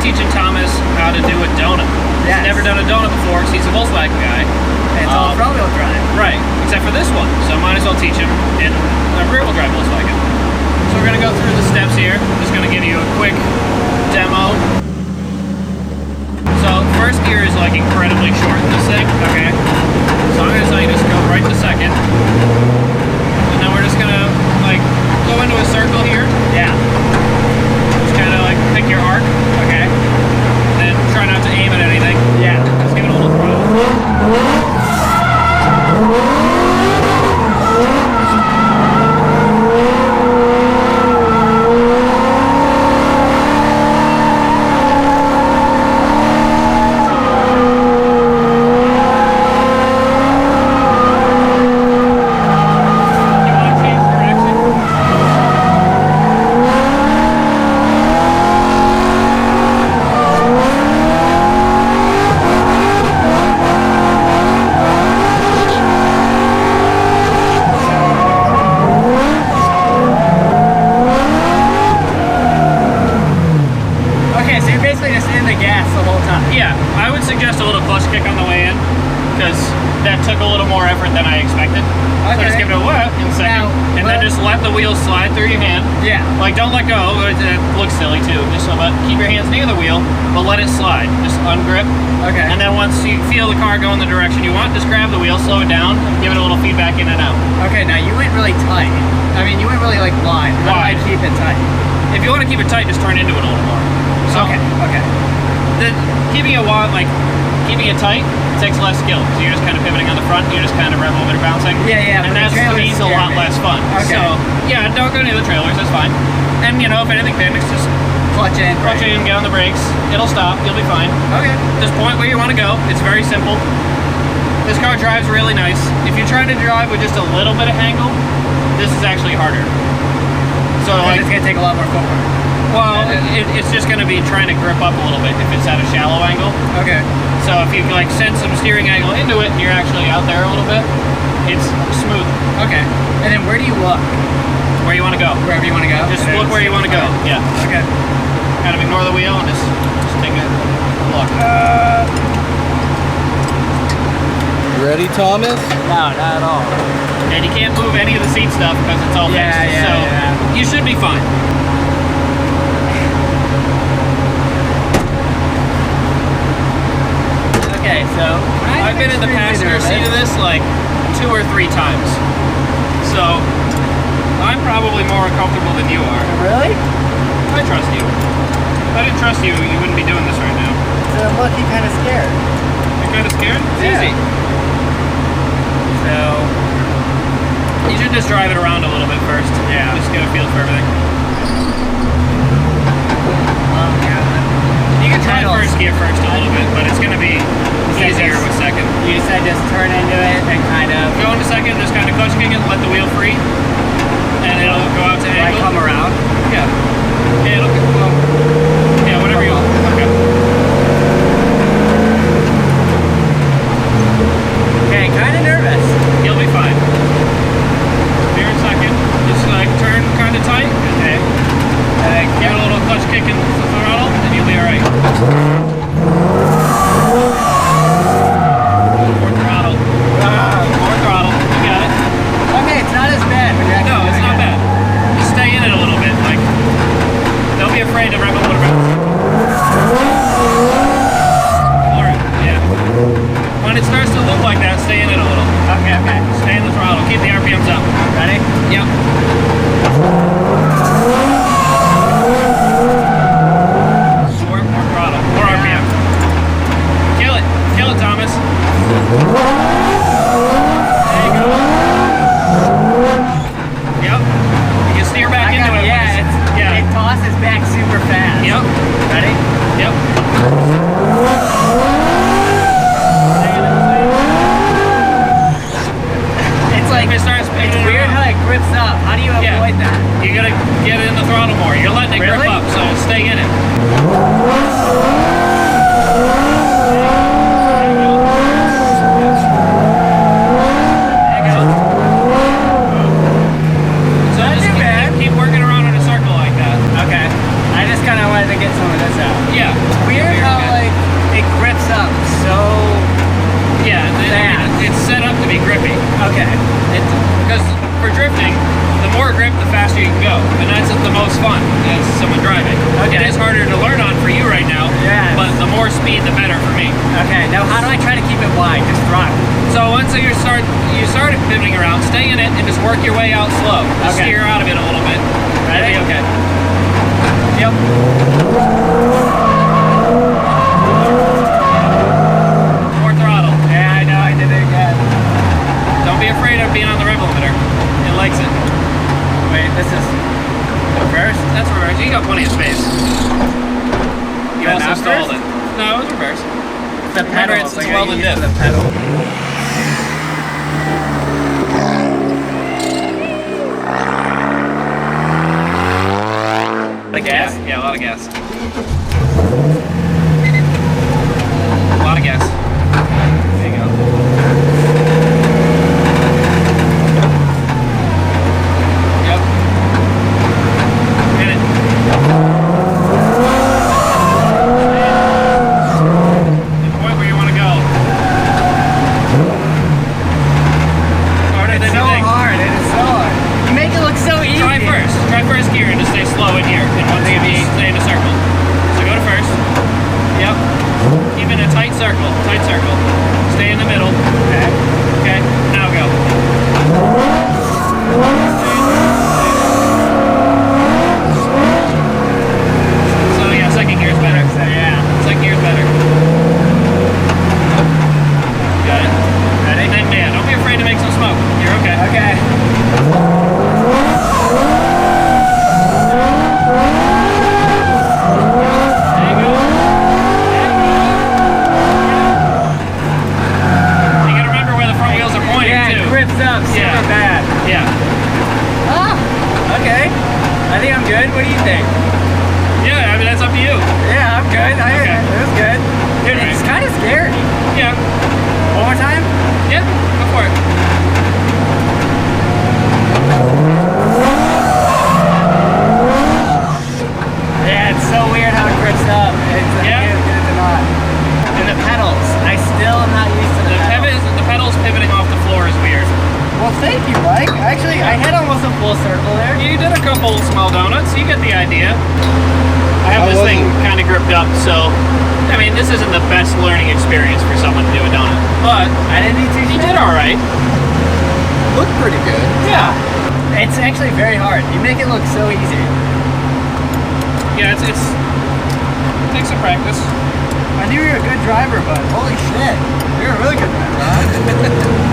teaching Thomas how to do a donut. Yes. He's never done a donut before because he's a Volkswagen guy. And it's all front wheel drive. Right, except for this one. So I might as well teach him in a rear wheel drive Volkswagen. So we're gonna go through the steps here. I'm just gonna give you a quick demo. So first gear is like incredibly short in this thing, okay? So I'm gonna tell you just go right to second. And then we're just gonna like go into a circle here. Yeah. Just kinda like pick your arc, okay? And then try not to aim at anything. Yeah. Just give it a little throttle. Yeah, I would suggest a little clutch kick on the way in, because that took a little more effort than I expected. Okay. So just give it a whoop in a second, and then just let the wheels slide through your hand. Yeah. Like, don't let go. It looks silly too. Just so, but keep your hands near the wheel, but let it slide. Just ungrip. Okay. And then once you feel the car go in the direction you want, just grab the wheel, slow it down, and give it a little feedback in and out. Okay, now you went really tight. I mean, you went really like wide. How do I keep it tight? If you want to keep it tight, just turn into it a little more. So, okay. Keeping it tight takes less skill, because you're just kind of pivoting on the front, you're just kind of rev over and bouncing. Yeah. And that's to me a lot less fun. Okay. So, yeah, don't go near the trailers, that's fine. And, you know, if anything panics, just clutch in, get on the brakes, it'll stop, you'll be fine. Okay. Just point where you want to go, it's very simple. This car drives really nice. If you try to drive with just a little bit of angle, this is actually harder. So, like, it's going to take a lot more footwork. Well, it's just going to be trying to grip up a little bit if it's at a shallow angle. Okay. So if you like send some steering angle into it and you're actually out there a little bit, it's smooth. Okay. And then where do you look? Where you want to go. Wherever you want to go? Just look where you want to go. Yeah. Okay. Kind of ignore the wheel and just take a look. Ready, Thomas? No, not at all. And you can't move any of the seat stuff because it's all fixed. So you should be fine. Okay, so I've been in the passenger seat of this like 2 or 3 times. So I'm probably more comfortable than you are. Really? I trust you. If I didn't trust you, you wouldn't be doing this right now. So I'm looking kind of scared. You're kind of scared? It's easy. So you should just drive it around a little bit first. Yeah. Just get a feel for everything. Oh god. You can try first gear first a little bit, but it's going to be easier with second. You said just turn into it and kind of Go into second, just kind of clutch kick it, let the wheel free, and it'll go out to angle. come around. Yeah. Yeah, it'll go. Yeah, whatever you want. Okay. Okay, kind of nervous. You'll be fine. Here in second. Just like turn kind of tight. Okay. Give it a little clutch kick in the throttle, and you'll be alright. More throttle. More throttle. You got it. Okay, it's not as bad when you're actually No, it's doing not it. bad. Just stay in it a little bit. Like, don't be afraid to rev a little bit. Alright, yeah. When it starts to look like that, stay in it a little. Okay. Stay in the throttle. Keep the RPMs up. Ready? Yep. More throttle. More Okay. Because for drifting, the more grip, the faster you can go. And that's the most fun as someone driving. Okay. It is harder to learn on for you right now, Yes. but the more speed, the better for me. Okay, now how do I try to keep it wide? Just throttle. So once you started pivoting around, stay in it and just work your way out slow. Just Okay. steer out of it a little bit. Ready? It'll be okay. Yep. More throttle. Yeah, I know, I did it again. Don't be afraid of being on the rev limiter. It likes it. Wait, this is reverse? That's reverse. You got plenty of space. You That also not stalled first? it. No, it was reverse. The Remember, pedal. it's like, welded I use diff. the pedal. A lot of gas? Yeah, a lot of gas. A lot of gas. There you go. Yep. Hit it. The point where you want to go. Harder than It's you so think. hard, it is so hard. You make it look so easy. Try first. Try first gear and just stay slow in here. And once you stay in a circle. So go to first. Yep. Keep in a tight circle. Tight circle. Stay in the middle. Okay. Okay. Now go. So yeah, second gear's better. Yeah. Second gear's better. Got it. Ready? And then yeah, don't be afraid to make some smoke. You're okay. Okay. There you go. You gotta remember where the front wheels are pointing Yeah, too. it grips up super Yeah. bad. Yeah. Ah, okay. I think I'm good. What do you think? Yeah, I mean that's up to you. Yeah, I'm good. Okay. It was good. Dude, it's kind of scary. Yeah. One more time? Yeah, go for it. Yeah, it's so weird how it grips up. It's Yeah. it's not. And the pedals. I still am not used to the pedals. The pedals pivoting off the floor is weird. Well, thank you, Mike. Actually, I hit almost a full circle there. You did a couple small donuts, you get the idea. I have I this thing wasn't- kind of gripped up, so I mean this isn't the best learning experience for someone to do a donut. But I didn't need to. you did alright. Looked pretty good. Yeah. It's actually very hard. You make it look so easy. Yeah, it takes some practice. I knew you were a good driver, but holy shit. You're a really good driver, huh?